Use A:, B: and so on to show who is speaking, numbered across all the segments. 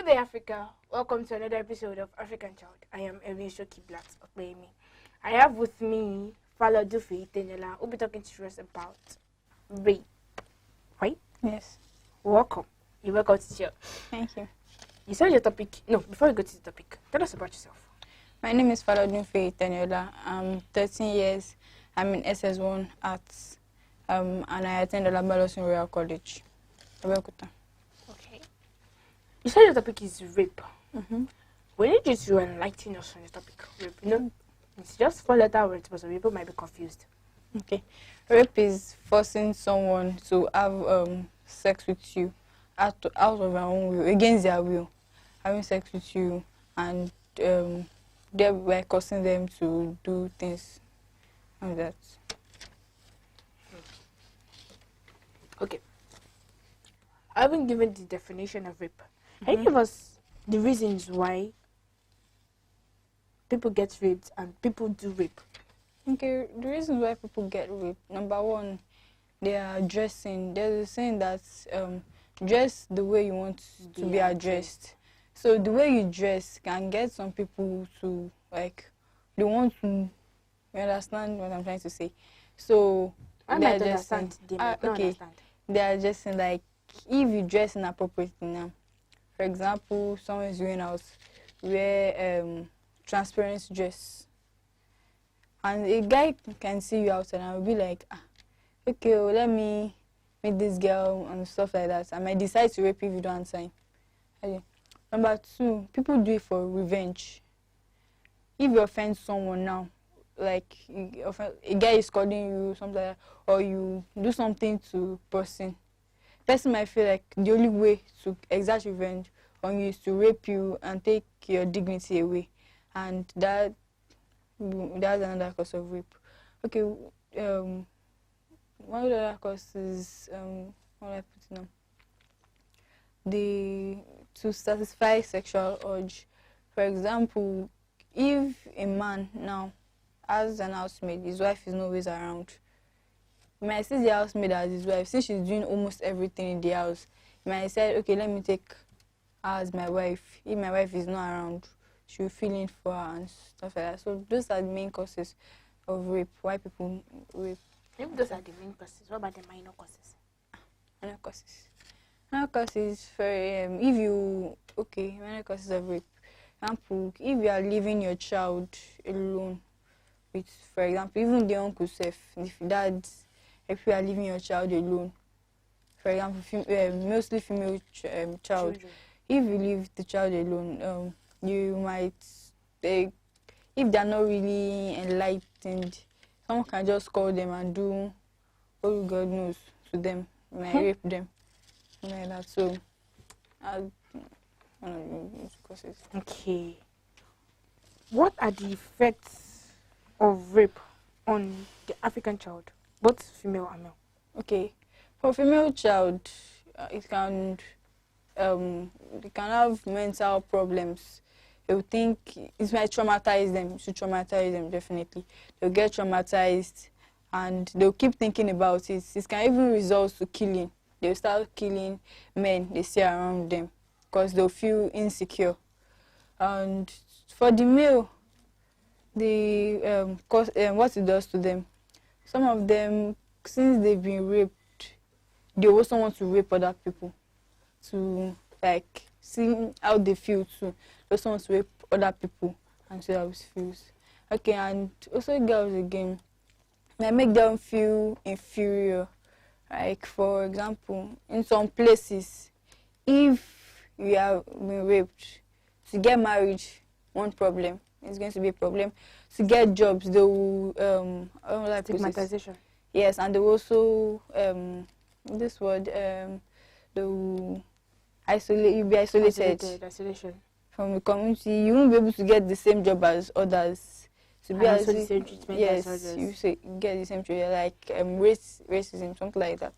A: day, Africa. Welcome to another episode of African Child. I am Elisha Kiblat Okwemi. I have with me Falodun Teniola. We'll be talking to us about rape. Right?
B: Yes.
A: Welcome. You're welcome to the show.
B: Thank you.
A: You said your topic. No, before we go to the topic, tell us about yourself.
B: My name is Falodun Teniola. I'm 13 years. I'm in SS1 Arts. And I attend the Labalosin Royal College. Welcome.
A: Okay. You said your topic is rape.
B: Mm-hmm.
A: We need you to enlighten us on the topic. Rape. You know, it's just 4-letter words, but some people might be confused.
B: Okay. Rape is forcing someone to have sex with you out of their own will, against their will. Having sex with you and thereby causing them to do things like that.
A: Okay. I haven't given the definition of rape. Can you give us the reasons why people get raped and people do rape?
B: Okay, the reasons why people get raped, number one, they are dressing. There's a saying that dress the way you want to be addressed. So the way you dress can get some people to, like, they want to, you understand what I'm trying to say? So
A: I might understand. They might not understand.
B: They are dressing, like, if you dress inappropriately now, for example, someone is going out, wear transparent dress, and a guy can see you outside and will be like, okay, well, let me meet this girl and stuff like that. I might decide to rape if you don't answer him. Okay. Number two, people do it for revenge. If you offend someone now, like a guy is calling you, something like that, or you do something to person might feel like the only way to exert revenge on you is to rape you and take your dignity away, and that's another cause of rape. Okay, one of the other causes, what do I put now? To satisfy sexual urge. For example, if a man now has an housemaid, his wife is always around. You might see the housemaid as his wife. Since she's doing almost everything in the house, you might say, okay, let me take her as my wife. If my wife is not around, she'll feel in for her and stuff like that. So those are the main causes of rape. Why people rape.
A: If those are the main causes, what about the minor causes?
B: Minor causes. Minor causes for minor causes of rape. For example, if you are leaving your child alone with, for example, even the uncle self, if dad, if you are leaving your child alone, for example, mostly female child, children. If you leave the child alone, you might, if they're not really enlightened, someone can just call them and do all God knows to them, you might rape them, like that. So, one of the causes.
A: Okay. What are the effects of rape on the African child, both female and male?
B: Okay, for female child, they can have mental problems. They will think it might traumatize them. It should traumatize them, definitely. They'll get traumatized and they'll keep thinking about it. It can even result to killing. They'll start killing men they see around them because they'll feel insecure. And for the male, what it does to them, some of them, since they've been raped, they also want to rape other people to, like, see how they feel too. They also want to rape other people and see how it feels. Okay, and also girls again, they make them feel inferior. Like, for example, in some places, if you have been raped, to get married, one problem. It's going to be a problem. To get jobs, they will
A: Stigmatization.
B: Yes, and they will also this word they will isolate. You'll be isolated.
A: Isolation
B: From the community. You won't be able to get the same job as others. To be
A: also the same treatment as others.
B: Yes, you get the same treatment, like racism, something like that.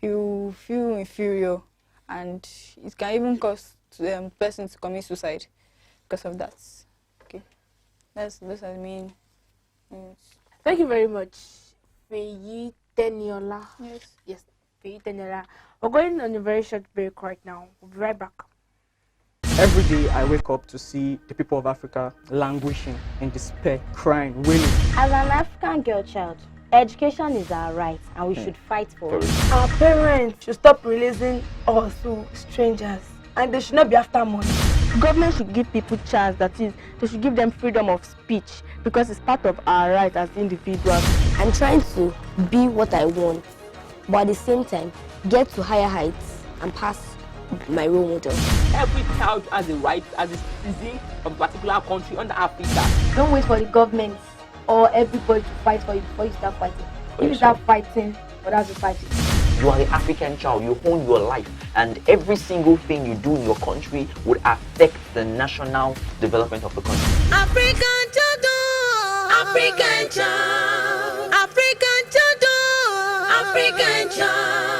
B: You feel inferior, and it can even cause person to commit suicide because of that. Okay, those are the main.
A: Thank you very much, Teniola.
B: Yes.
A: Teniola. We're going on a very short break right now. We'll be right back.
C: Every day I wake up to see the people of Africa languishing in despair, crying, wailing.
D: As an African girl child, education is our right and we should fight for it.
A: Our parents should stop releasing us to strangers and they should not be after money.
E: Government should give people chance, that is, they should give them freedom of speech because it's part of our right as individuals.
D: I'm trying to be what I want, but at the same time, get to higher heights and pass my role model.
F: Every child has a right as a citizen of a particular country under Africa.
G: Don't wait for the government or everybody to fight for you before you start fighting. If you start fighting, others will fight you.
H: You are the African child, you own your life, and every single thing you do in your country would affect the national development of the country.
I: African child, African child, African child, African child.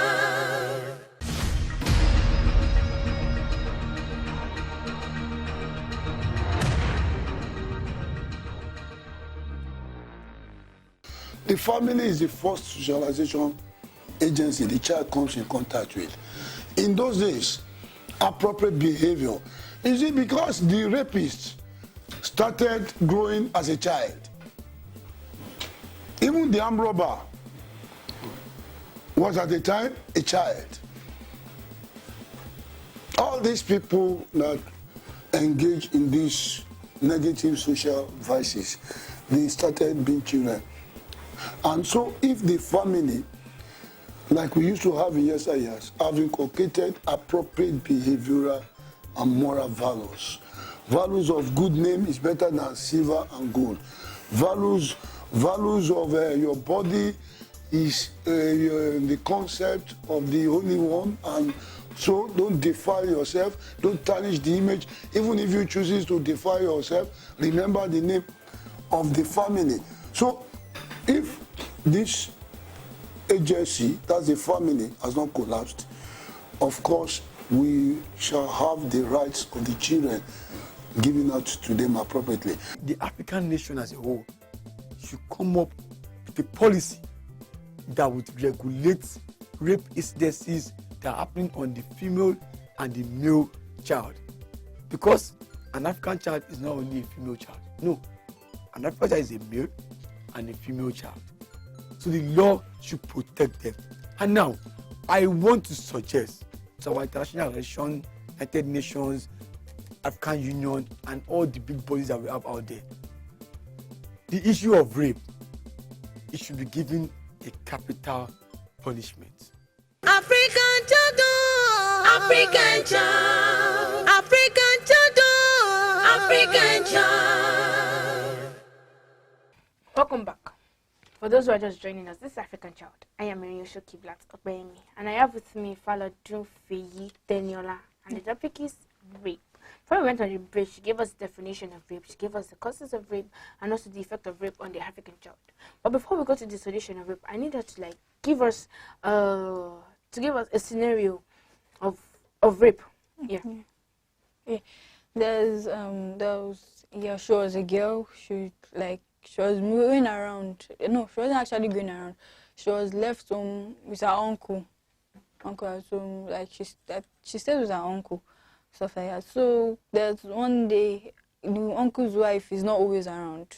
J: The family is the first socialization agency the child comes in contact with. In those days, appropriate behavior. Is it because the rapist started growing as a child? Even the armed robber was at the time a child. All these people that engage in these negative social vices, they started being children. And so if the family, like we used to have in years, have inculcated appropriate behavioral and moral values. Values of good name is better than silver and gold. Values of your body is the concept of the Holy One, and so don't defile yourself, don't tarnish the image. Even if you choose to defile yourself, remember the name of the family. So if this agency, that's the family, has not collapsed, of course, we shall have the rights of the children given out to them appropriately.
K: The African nation as a whole should come up with a policy that would regulate rape incidences that are happening on the female and the male child. Because an African child is not only a female child. No, an African child is a male and a female child. So the law should protect them. And now, I want to suggest to our international relations, United Nations, African Union, and all the big bodies that we have out there, the issue of rape, it should be given a capital punishment.
I: African child, African child, African child, African child.
A: Welcome back. For those who are just joining us, this is African Child. I am Teniola Falodun, and I have with me Falodun Teniola, and the topic is rape. Before we went on the break, she gave us the definition of rape, she gave us the causes of rape, and also the effect of rape on the African child. But before we go to the solution of rape, I need her to give us a scenario of rape. Yeah.
B: She was a girl. She was moving around. No, she wasn't actually going around. She was left home with her uncle. Uncle at home, she stayed with her uncle, stuff like that. So there's one day, the uncle's wife is not always around.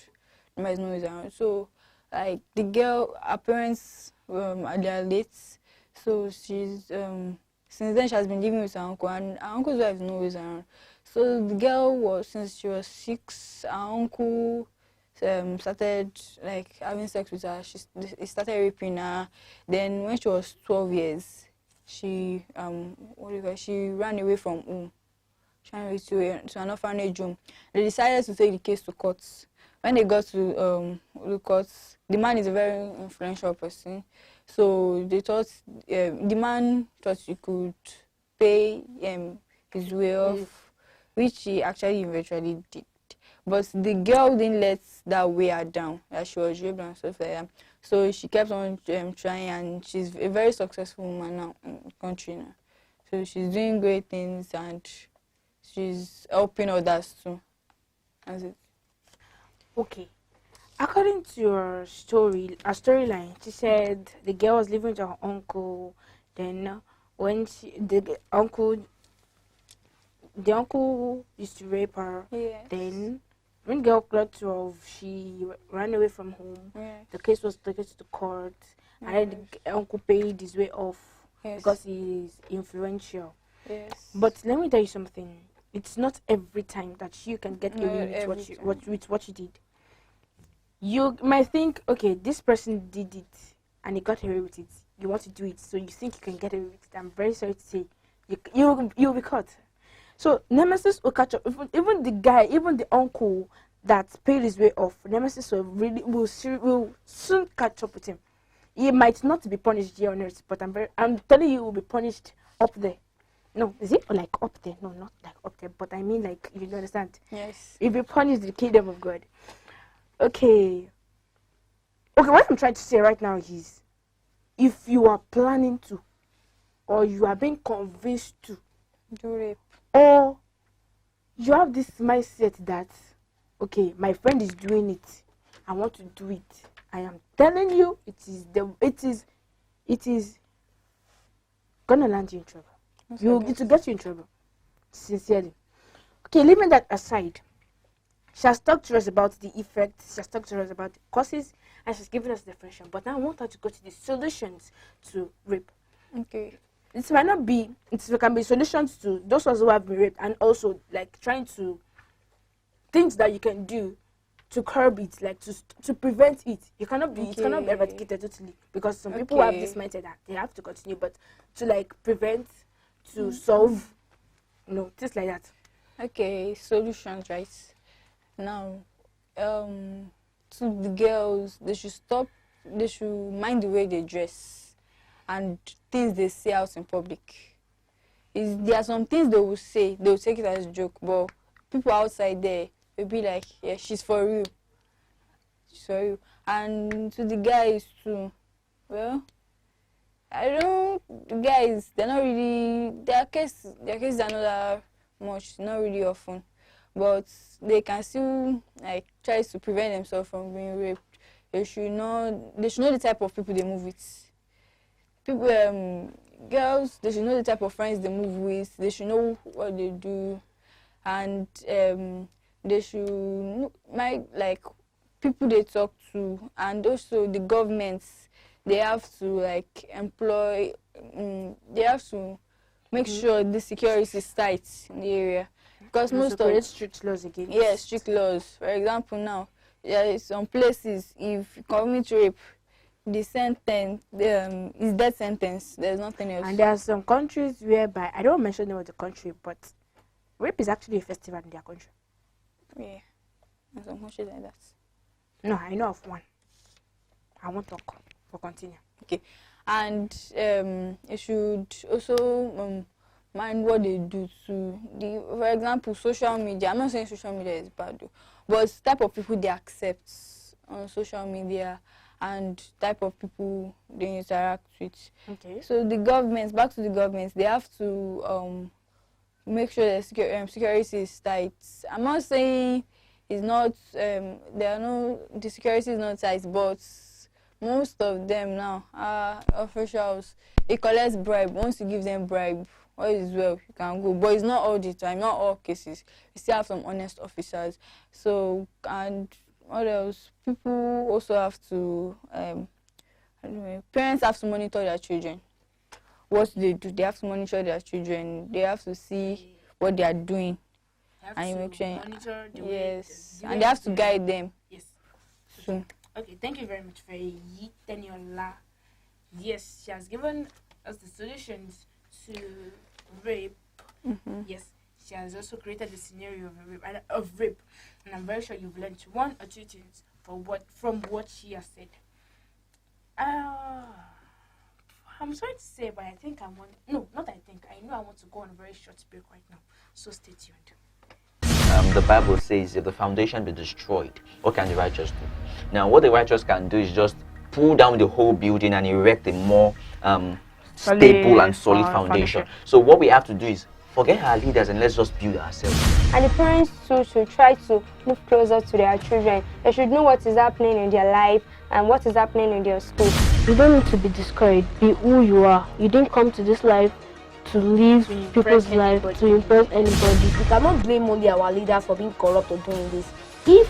B: The man is not always around. So the girl, her parents they are late. So she's since then she has been living with her uncle, and her uncle's wife is not always around. So the girl since she was 6, her uncle started having sex with her. He started raping her. Then when she was 12 years, she ran away from home. She ran away to an orphanage home. They decided to take the case to court. When they got to the courts, the man is a very influential person. So they thought the man thought he could pay his way off, which he actually eventually did. But the girl didn't let that weigh her down, that she was raped and stuff like that. So she kept on trying, and she's a very successful woman now in the country now. So she's doing great things, and she's helping others too. That's it.
A: Okay. According to your storyline, she said the girl was living with her uncle. Then when the uncle the uncle used to rape her.
B: Yes.
A: Then when girl clocked 12, she ran away from home.
B: Yes.
A: The case was taken to the court, and then the uncle paid his way off because he's influential.
B: Yes.
A: But let me tell you something. It's not every time that you can get away with what you did. You might think, okay, this person did it and he got away with it. You want to do it, so you think you can get away with it. I'm very sorry to say, you'll be caught. So Nemesis will catch up. Even the guy, even the uncle that paid his way off, Nemesis will soon catch up with him. He might not be punished here on earth, but I'm telling you, he will be punished up there. No, is it like up there? No, not like up there, but I mean like, you understand?
B: Yes.
A: He'll be punished in the kingdom of God. Okay, what I'm trying to say right now is, if you are planning to, or you are being convinced to
B: do rape,
A: or you have this mindset that, okay, my friend is doing it, I want to do it. I am telling you, it is gonna land you in trouble. It will get you in trouble, sincerely. Okay, leaving that aside, she has talked to us about the effects, she has talked to us about the causes, and she's given us the definition. But now I want her to go to the solutions to rape.
B: Okay.
A: It might not be, it can be solutions to those who have been raped, and also like trying to, things that you can do to curb it, like to prevent it. It cannot be eradicated totally, because some people have this mindset that they have to continue, but to like prevent, to solve, things like that.
B: Okay, solutions, right? Now, to the girls, they should mind the way they dress and things they say out in public. There are some things they will say, they will take it as a joke, but people outside there will be like, yeah, she's for real. She's for real. And to the guys too, well, the guys, they're not really, their cases are not that much, not really often. But they can still like try to prevent themselves from being raped. They should know the type of people they move with. Girls, they should know the type of friends they move with. They should know what they do, and they should like people they talk to, and also the governments. They have to like employ. They have to make sure the security is tight in the area. Because most of
A: strict laws again.
B: Yes, strict laws. For example, now there is some places if you commit rape, the sentence is death sentence. There's nothing else.
A: And there are some countries whereby, I don't mention the name of the country, but rape is actually a festival in their country.
B: Yeah, there's some countries like that.
A: No, I know of one. I won't talk. We'll continue.
B: Okay, and it should also mind what they do to for example, social media. I'm not saying social media is bad though, but it's type of people they accept on social media and type of people they interact with. Okay. So the governments, back to the governments, they have to make sure that security is tight. I'm not saying it's not the security is not tight, but most of them now are officials. They collect bribe. Once you give them bribe, all is well, you can go. But it's not all the time, not all cases. We still have some honest officers. So, and what else? People also have to, parents have to monitor their children. What they do, they have to monitor their children. They have to see what they are doing. And make sure, yes, and they have to guide them.
A: Yes. So. Okay, thank you very much for Teniola. Yes, she has given us the solutions to rape. Yes, she has also created the scenario of rape, and I'm very sure you've learned one or two things from what she has said. I'm sorry to say, but I know I want to go on a very short break right now, so stay tuned.
H: The Bible says if the foundation be destroyed, what can the righteous do? Now, what the righteous can do is just pull down the whole building and erect a more stable and solid foundation. So what we have to do is forget our leaders and let's just build ourselves.
L: And the parents too should try to move closer to their children. They should know what is happening in their life and what is happening in their school.
E: You don't need to be discouraged. Be who you are. You didn't come to this life
G: to live people's life, to impress anybody.
D: We cannot blame only our leaders for being corrupt or doing this. If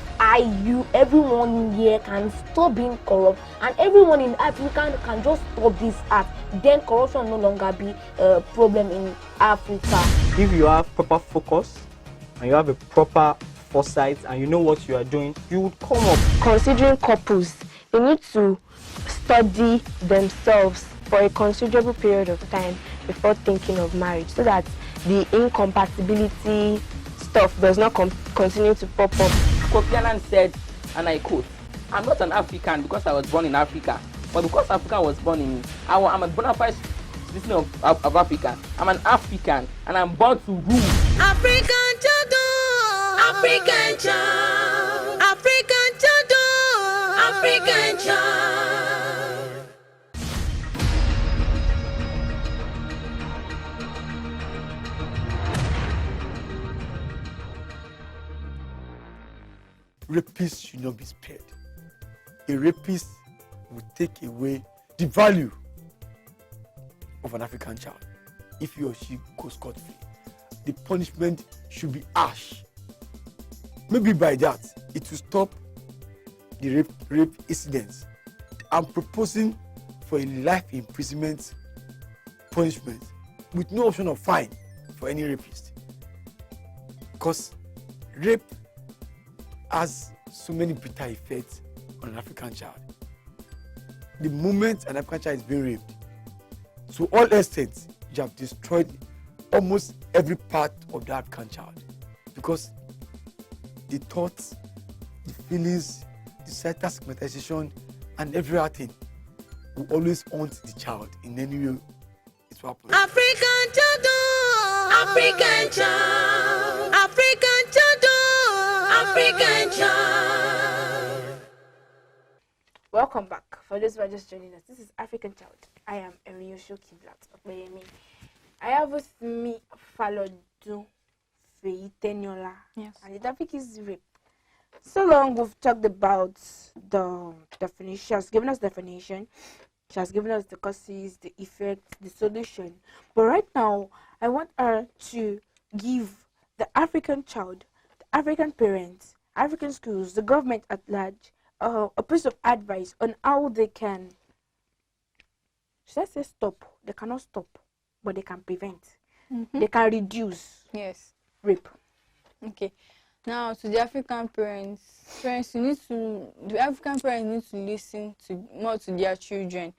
D: everyone here can stop being corrupt, and everyone in Africa can just stop this act, then corruption no longer be a problem in Africa.
C: If you have proper focus and you have a proper foresight and you know what you are doing, you would come up.
L: Considering couples, they need to study themselves for a considerable period of time before thinking of marriage, so that the incompatibility stuff does not continue to pop up.
F: Kofi Annan said, and I quote, "I'm not an African because I was born in Africa, but because Africa was born in me. I'm a bona fide citizen of Africa. I'm an African, and I'm born to rule."
I: African child, African child, African child, African child.
K: Rapists should not be spared. A rapist will take away the value of an African child if he or she goes scot-free. The punishment should be harsh. Maybe by that, it will stop the rape incidents. I'm proposing for a life imprisonment punishment with no option of fine for any rapist. Because rape has so many bitter effects on an African child. The moment an African child is being raped, to all extents, you have destroyed almost every part of the African child, because the thoughts, the feelings, the societal stigmatization, and everything will always haunt the child in any way it will happen.
I: African child, African child, African child, African child.
A: Welcome back. For those who are just joining us, this is African Child. I am Eriosho Kiblat. I have with me Falodun Teniola.
B: Yes.
A: And the topic is rape. So long we've talked about the definition. She has given us definition. She has given us the causes, the effects, the solution. But right now, I want her to give the African child, the African parents, African schools, the government at large, a piece of advice on how they can, should I say stop? They cannot stop, but they can prevent.
B: Mm-hmm.
A: They can reduce rape.
B: Okay. Now, to the African parents, the African parents need to listen more to their children.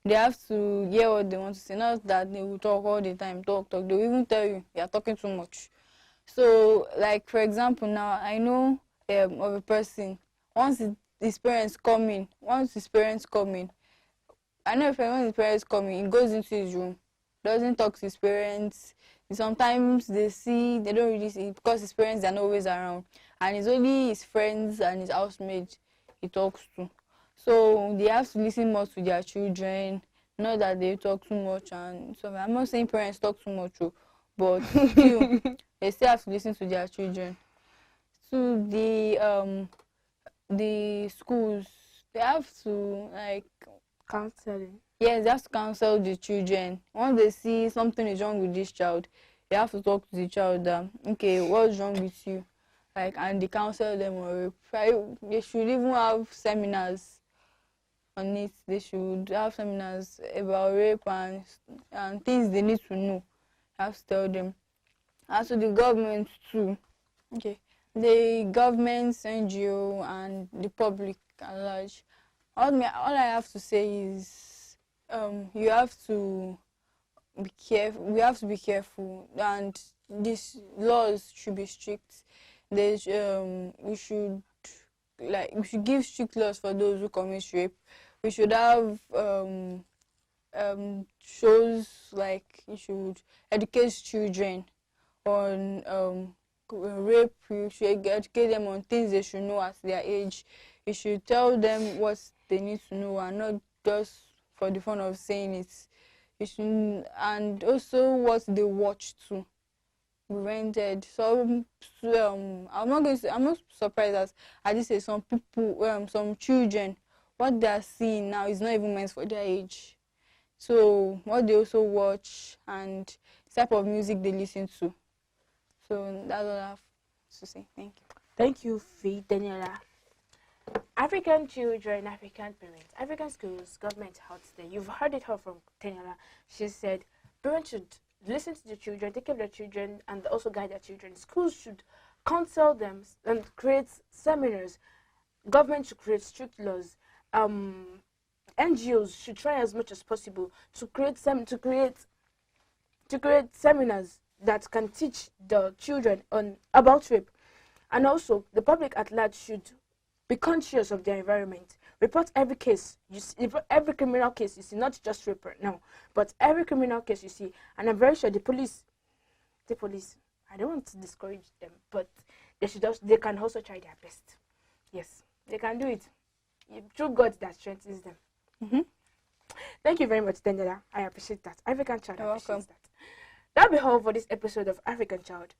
B: They have to hear what they want to say, not that they will talk all the time, talk. They will even tell you are talking too much. So, like, for example, now, I know of a person, once his parents come in, I know if when his parents come in, he goes into his room, doesn't talk to his parents. Sometimes they don't really see, because his parents are not always around, and it's only his friends and his housemates he talks to. So they have to listen more to their children, not that they talk too much. And so I'm not saying parents talk too much, but still, they still have to listen to their children. To the schools, they have to
A: counseling.
B: Yes, they have to counsel the children. Once they see something is wrong with this child, they have to talk to the child. Okay, what's wrong with you? And they counsel them on rape. They should even have seminars on it. They should have seminars about rape and things they need to know. I have to tell them. As to the government too. Okay, the government, NGO, and the public at large. All I have to say is, you have to be careful. We have to be careful, and these laws should be strict. We should give strict laws for those who commit rape. We should have shows you should educate children on rape. You should educate them on things they should know at their age. You should tell them what they need to know, and not just for the fun of saying it. You should, and also what they watch too. Prevented. So I'm not surprised that I just say some people, some children, what they are seeing now is not even meant for their age. So what they also watch and the type of music they listen to. So that's all I have to say. Thank you.
A: Thank you, Faye Teniola. African children, African parents, African schools, government out there. You've heard it all from Teniola. She said parents should listen to the children, take care of their children, and also guide their children. Schools should counsel them and create seminars. Government should create strict laws. NGOs should try as much as possible to create seminars that can teach the children about rape. And also, the public at large should be conscious of their environment. Report every case, every criminal case you see, not just rape now, but every criminal case you see. And I'm very sure the police, I don't want to discourage them, but they can also try their best. Yes, they can do it. Through God that strengthens them. Thank you very much, Teniola. I appreciate that. African Child appreciates that. That'll be all for this episode of African Child.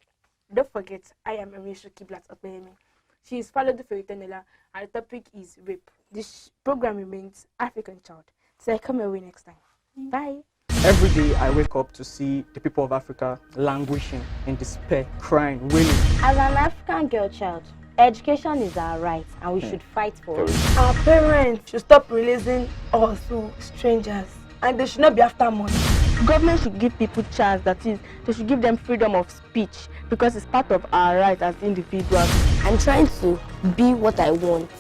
A: Don't forget, I am Erisha Kiblat Opeyemi. She is Falodun for Teniola, and the topic is rape. This program remains African Child. So I come away next time. Bye.
C: Every day I wake up to see the people of Africa languishing in despair, crying, wailing.
D: As an African girl child, education is our right and we should fight for it.
E: Our parents should stop releasing us to strangers, and they should not be after money. Government should give people chance, that is, they should give them freedom of speech because it's part of our right as individuals.
D: I'm trying to be what I want,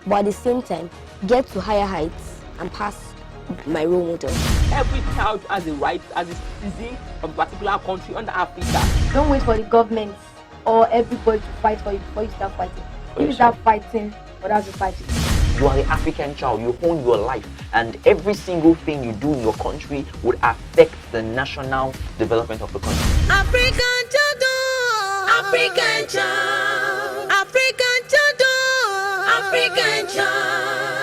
D: but at the same time, get to higher heights and pass my role model.
F: Every child has a right as a citizen of a particular country under Africa.
G: Don't wait for the government or everybody to fight for you before you start fighting. If you start fighting, others will fight you.
H: You are the African child, you own your life, and every single thing you do in your country would affect the national development of the country.
I: African child, African child, African child, African child.